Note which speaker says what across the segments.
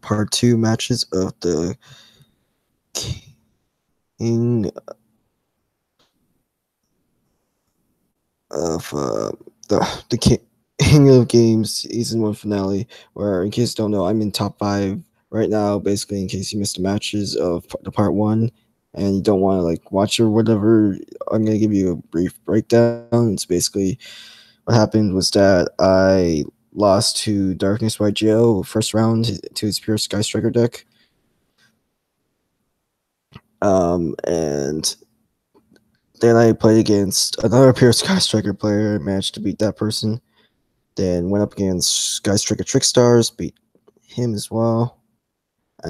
Speaker 1: part 2 matches of the King of the King of Games season 1 finale. Where, in case you don't know, I'm in top 5 right now. Basically, in case you missed the matches of the part 1 and you don't want to like watch or whatever, I'm gonna give you a brief breakdown. It's basically what happened was that I lost to Darkness YGO first round to his pure Sky Striker deck. And then I played against another pure Sky Striker player, managed to beat that person. Then went up against Sky Striker Trickstars, beat him as well.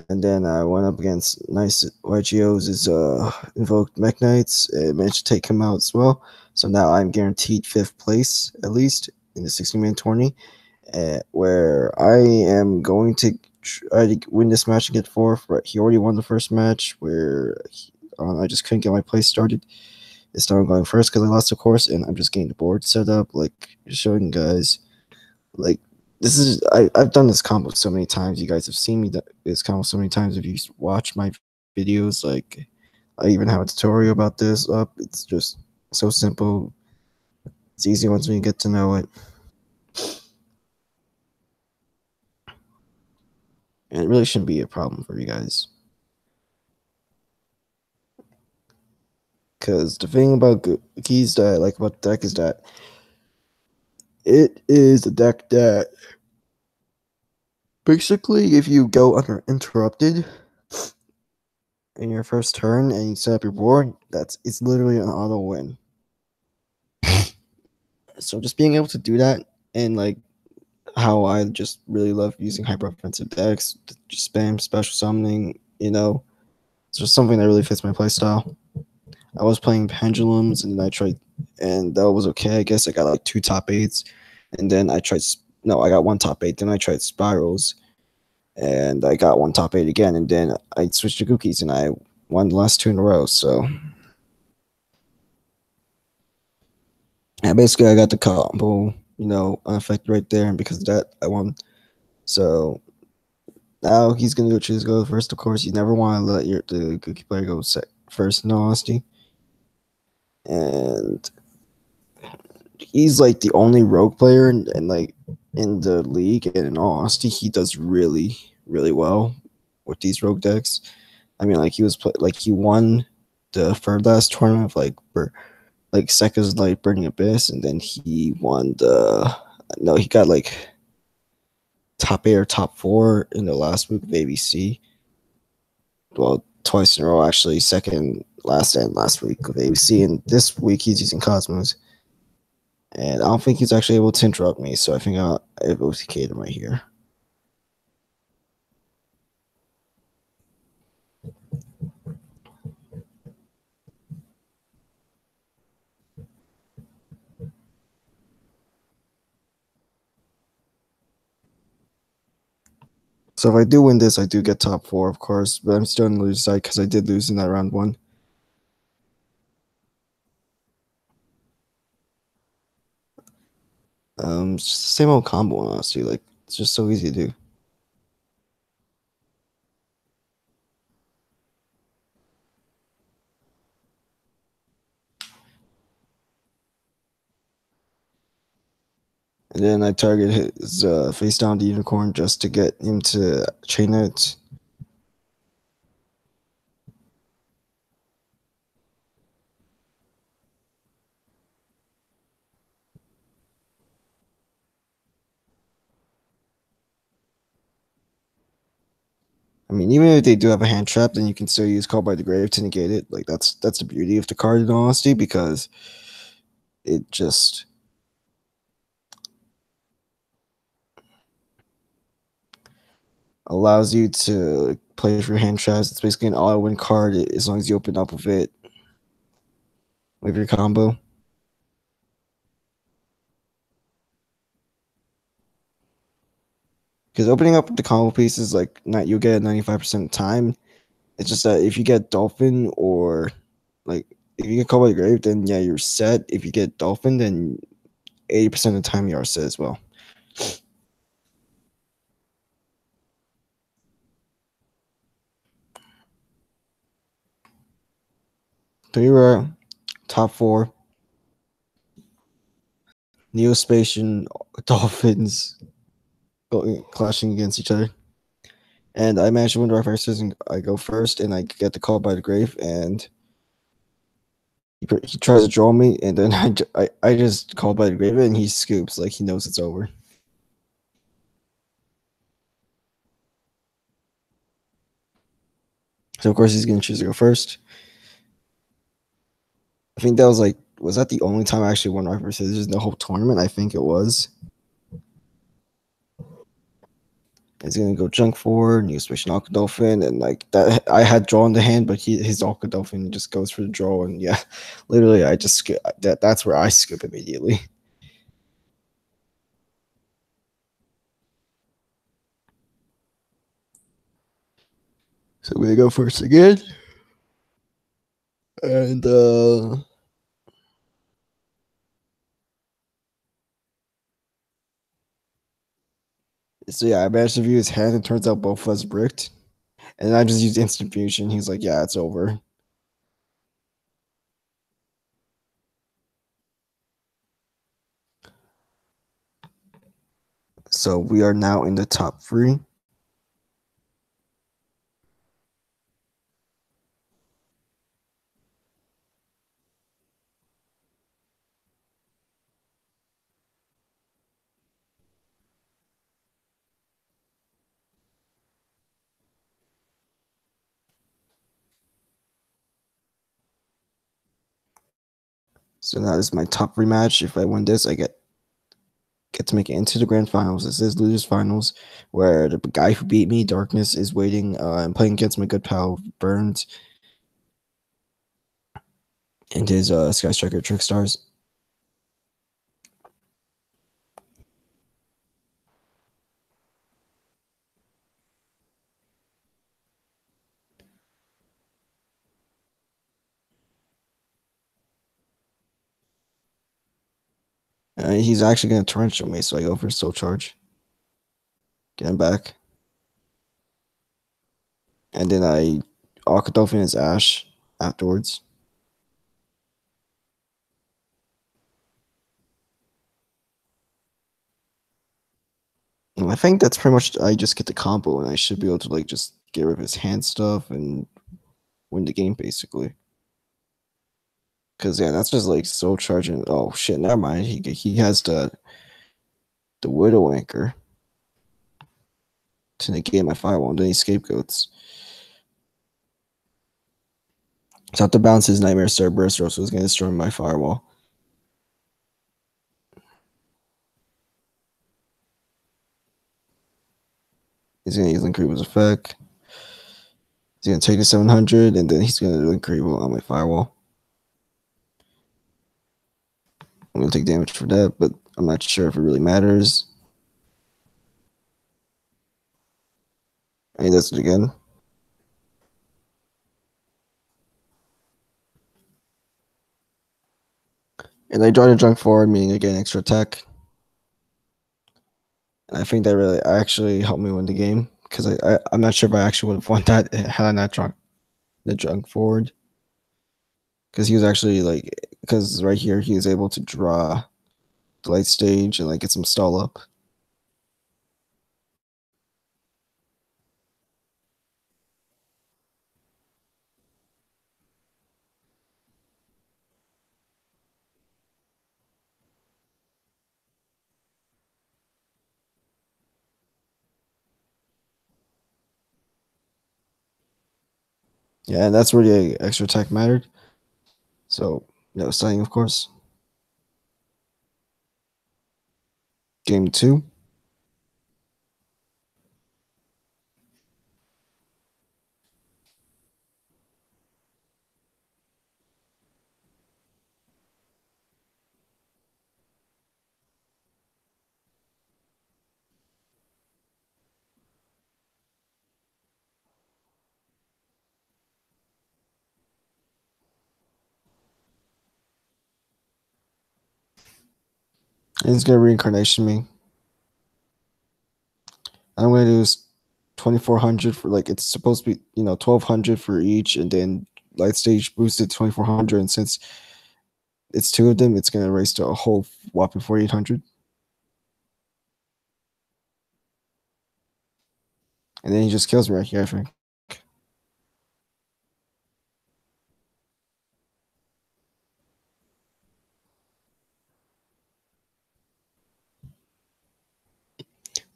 Speaker 1: And then I went up against Nice YGO's Invoked Mech Knights and managed to take him out as well. So now I'm guaranteed 5th place, at least, in the 60-man tourney, where I am going to try to win this match and get 4th. But he already won the first match, where I just couldn't get my play started. This time I'm going first because I lost the course, and I'm just getting the board set up, like showing you guys. Like, this is I've done this combo so many times. You guys have seen me this combo so many times. If you watch my videos, like I even have a tutorial about this up. It's just so simple. It's easy once you get to know it. And it really shouldn't be a problem for you guys. Because the thing about keys that I like about the deck is that it is a deck that basically, if you go uninterrupted in your first turn and you set up your board, it's literally an auto win. So just being able to do that, and like how I just really love using hyper offensive decks, just spam special summoning, it's just something that really fits my playstyle. I was playing pendulums, and then I tried, and that was okay. I guess I got like 2 top 8s, and then I got 1 top 8. Then I tried spirals, and I got 1 top 8 again, and then I switched to cookies, and I won the last 2 in a row. So, and basically, I got the combo, unaffected right there, and because of that, I won. So now he's gonna go first. Of course, you never want to let the cookie player go first, in all honesty. And he's like the only rogue player, and like in the league, and in all honesty, he does really, really well with these rogue decks. I mean, like he won the last tournament of like Sekka's like Burning Abyss, and then he won he got like top 8 or top 4 in the last week of ABC. Well, twice in a row actually, second last and last week of ABC, and this week he's using Cosmos. And I don't think he's actually able to interrupt me, so I think I'll OTK him right here. So if I do win this, I do get top 4, of course, but I'm still on the loser side because I did lose in that round 1. It's just the same old combo, honestly. Like, it's just so easy to do. And then I target his face down the unicorn just to get him to chain it. I mean, even if they do have a hand trap, then you can still use Call by the Grave to negate it. Like, that's the beauty of the card, in honesty, because it just allows you to play for your hand traps. It's basically an all-win card as long as you open up with it with your combo. Because opening up the combo pieces, like, you'll get it 95% of the time. It's just that if you get Dolphin, or like if you get Call by the Grave, then yeah, you're set. If you get Dolphin, then 80% of the time you are set as well. we were top four. Neospatian Dolphins clashing against each other. And I managed to win the rock, paper, scissors, and I go first, and I get the call by the grave, and he tries to draw me, and then I just call by the grave, and he scoops like he knows it's over. So of course he's gonna choose to go first. I think that was that the only time I actually won rock, paper, scissors in the whole tournament? I think it was. He's gonna go junk forward, new switch Alka Dolphin, and like that I had drawn the hand, but his Alka Dolphin just goes for the draw, and yeah, literally I just skip that's where I skip immediately. So I'm gonna go first again. And so yeah, I managed to view his hand, and turns out both of us bricked. And I just used instant fusion. He's like, yeah, it's over. So we are now in the top three. So that is my top three match. If I win this, I get to make it into the grand finals. This is losers finals, where the guy who beat me, Darkness, is waiting. I'm playing against my good pal Burns and his Sky Striker Trickstars. He's actually going to torrential me, so I go for soul charge. Get him back. And then I Alka Dolphin his Ash afterwards. And I think that's pretty much, I just get the combo, and I should be able to like just get rid of his hand stuff and win the game basically. Cause yeah, that's just like soul charging. Oh shit, never mind. He has the Widow Anchor to negate my firewall, and then he scapegoats. So I have to bounce his Nightmare Cerberus, or else he's gonna destroy my firewall. He's gonna use Incredibles effect. He's gonna take the 700, and then he's gonna do Incredible on my firewall. I'm gonna take damage for that, but I'm not sure if it really matters. And he does it again. And I draw the junk forward, meaning I get an extra attack. And I think that really actually helped me win the game, because I'm not sure if I actually would have won that had I not drawn the junk forward. Because he was actually like, because right here he was able to draw the light stage and like get some stall up. Yeah, and that's where the extra attack mattered. So no stunning, of course. Game 2. And he's gonna reincarnation me. I'm gonna do 2,400 for, like, it's supposed to be 1,200 for each, and then light stage boosted 2400, and since it's two of them, it's gonna raise to a whole whopping 4800. And then he just kills me right here, I think.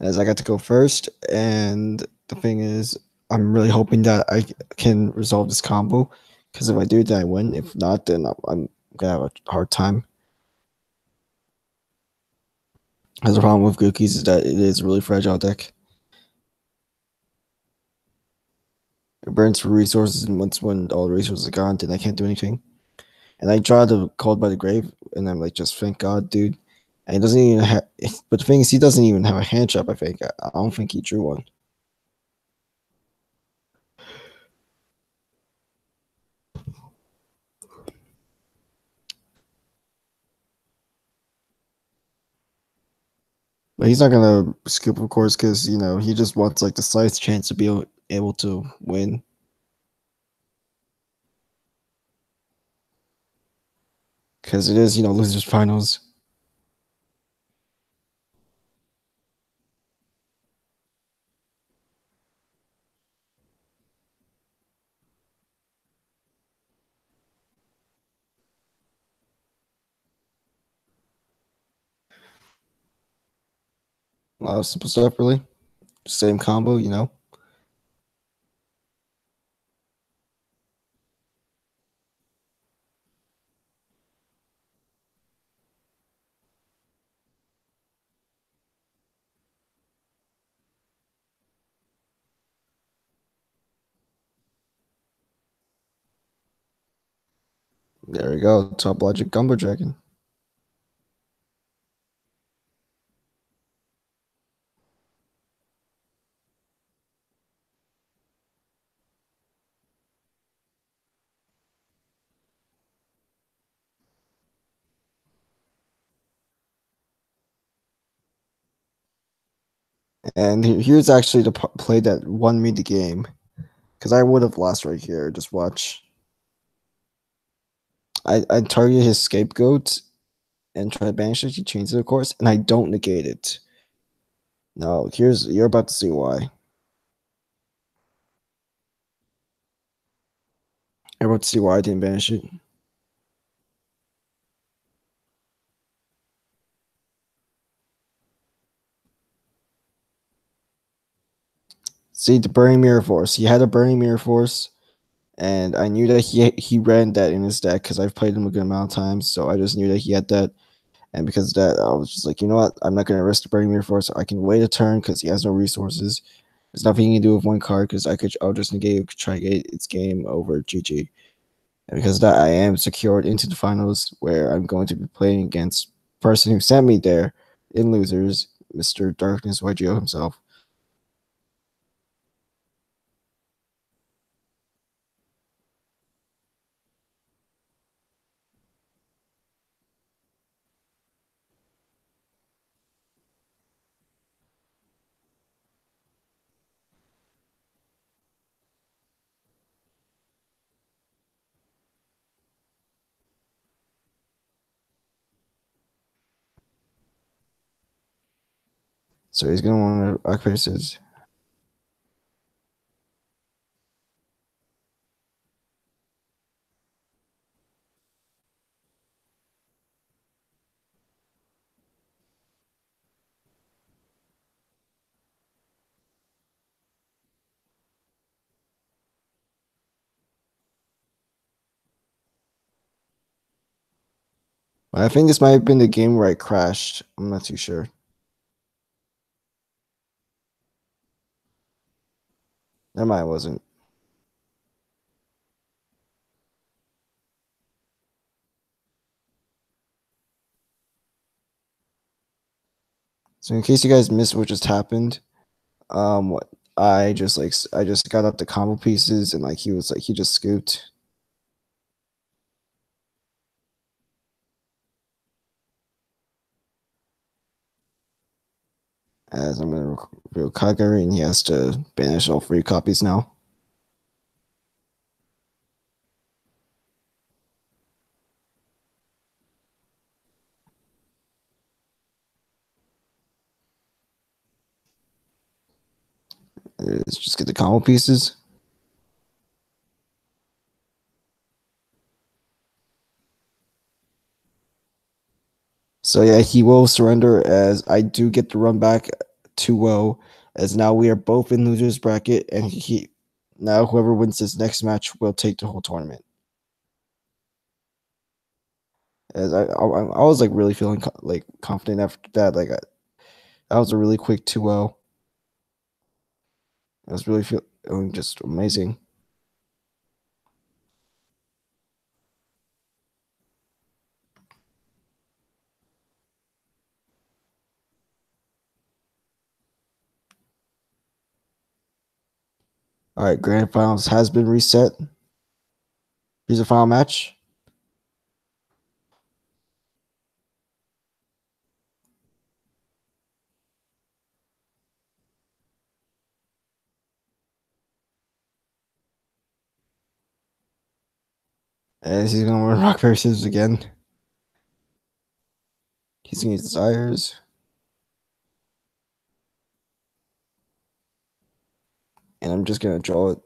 Speaker 1: As I got to go first, and the thing is, I'm really hoping that I can resolve this combo, because if I do, then I win. If not, then I'm gonna have a hard time. Because the problem with Gookies is that it is a really fragile deck. It burns for resources, and once when all the resources are gone, then I can't do anything. And I draw the Called by the Grave, and I'm like, just thank God, dude. And he doesn't even have. But the thing is, he doesn't even have a hand trap. I think I don't think he drew one. But he's not gonna scoop, of course, because he just wants like the slightest chance to be able to win. Because it is, losers finals. A lot of simple stuff, really. Same combo. There we go. Top logic Gumbo Dragon. And here's actually the play that won me the game. Because I would have lost right here. Just watch. I target his scapegoat and try to banish it. He changes it, of course, and I don't negate it. No, you're about to see why. You're about to see why I didn't banish it. See the Burning Mirror Force. He had a Burning Mirror Force, and I knew that he ran that in his deck because I've played him a good amount of times. So I just knew that he had that, and because of that, I was just like, you know what? I'm not gonna risk the Burning Mirror Force. I can wait a turn because he has no resources. There's nothing he can do with one card because I'll just negate, try to get its game over. GG. And because of that, I am secured into the finals where I'm going to be playing against the person who sent me there in losers, Mr. Darkness YGO himself. So he's gonna want to rock paper scissors. I think this might have been the game where I crashed. I'm not too sure. Never mind, it wasn't. So in case you guys missed what just happened, what I just got up the combo pieces and he just scooped. As I'm gonna reveal Kagari and he has to banish all 3 copies now. Let's just get the combo pieces. So yeah, he will surrender as I do get the run back 2-0, as now we are both in losers bracket, and he now whoever wins this next match will take the whole tournament. As I was like really feeling like confident after that. Like that was a really quick 2-0. I was really feeling just amazing. All right, grand finals has been reset. Here's the final match. As he's gonna win rock paper scissors again. He's gonna use desires. And I'm just gonna draw it.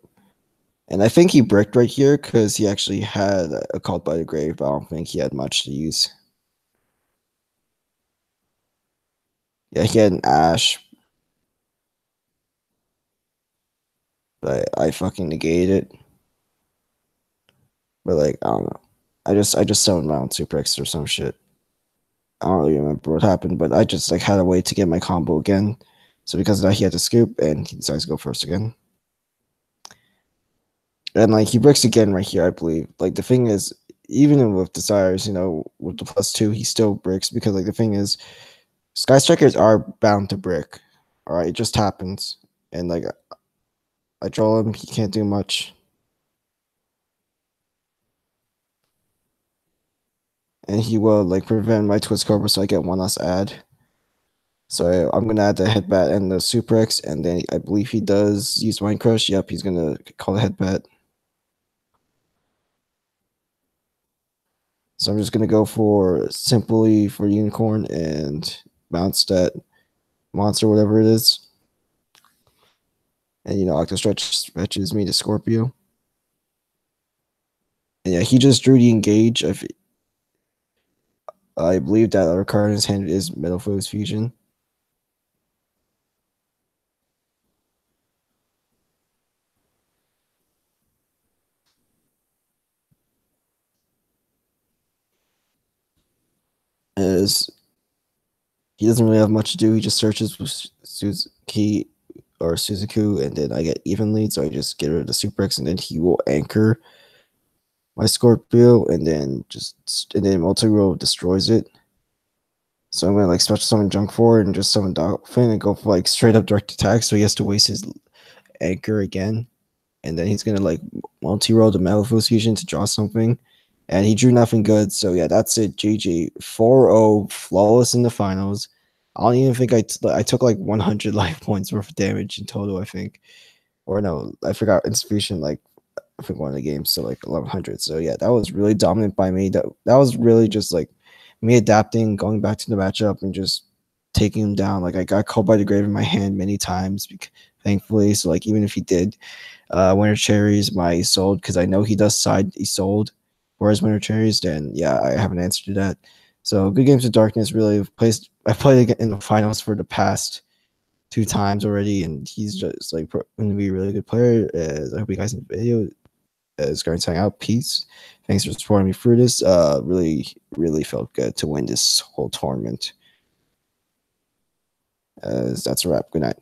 Speaker 1: And I think he bricked right here because he actually had a Called by the Grave, but I don't think he had much to use. Yeah, he had an Ash, but I fucking negated it. But like, I don't know. I just summoned my own Super X or some shit. I don't really remember what happened, but I just like had a way to get my combo again. So because of that, he had to scoop, and he decides to go first again. And like he bricks again right here, I believe. Like the thing is, even with desires, with the +2, he still bricks because like the thing is, Sky Strikers are bound to brick. All right, it just happens, and like I draw him, he can't do much, and he will like prevent my Twist Cobra, so I get one less add. So I'm gonna add the headbat and the Super X, and then I believe he does use Mind Crush. Yep, he's gonna call the headbat. So I'm just gonna go for simply for Unicorn and bounce that monster, whatever it is. And Octo stretches me to Scorpio. And yeah, he just drew the engage. I believe that other card in his hand is Metal Foes Fusion. As he doesn't really have much to do, he just searches with Suzuki or Suzuku, and then I get even lead, so I just get rid of the Super X, and then he will anchor my Scorpio, and then multi-roll destroys it. So I'm gonna like special summon Junk Forward and just summon Dolphin and go for like straight up direct attack, so he has to waste his anchor again, and then he's gonna like multi-roll the Metal Fusion to draw something, and he drew nothing good. So yeah, that's it. GG 4-0, flawless in the finals. I don't even think I took like 100 life points worth of damage in total, I think, or no, I forgot institution, like I think one of the games, so like 1100. So yeah, that was really dominant by me. That was really just like me adapting, going back to the matchup, and just taking him down. Like I got called by the grave in my hand many times, thankfully. So like even if he did winter cherries, my sold, because I know he does side he sold for his winter cherries, then yeah, I have an answer to that. So good games of darkness. Really I played in the finals for the past 2 times already, and he's just like going to be a really good player. As I hope you guys in the video. It's going to hang out. Peace. Thanks for supporting me through this. Really, really felt good to win this whole tournament. That's a wrap. Good night.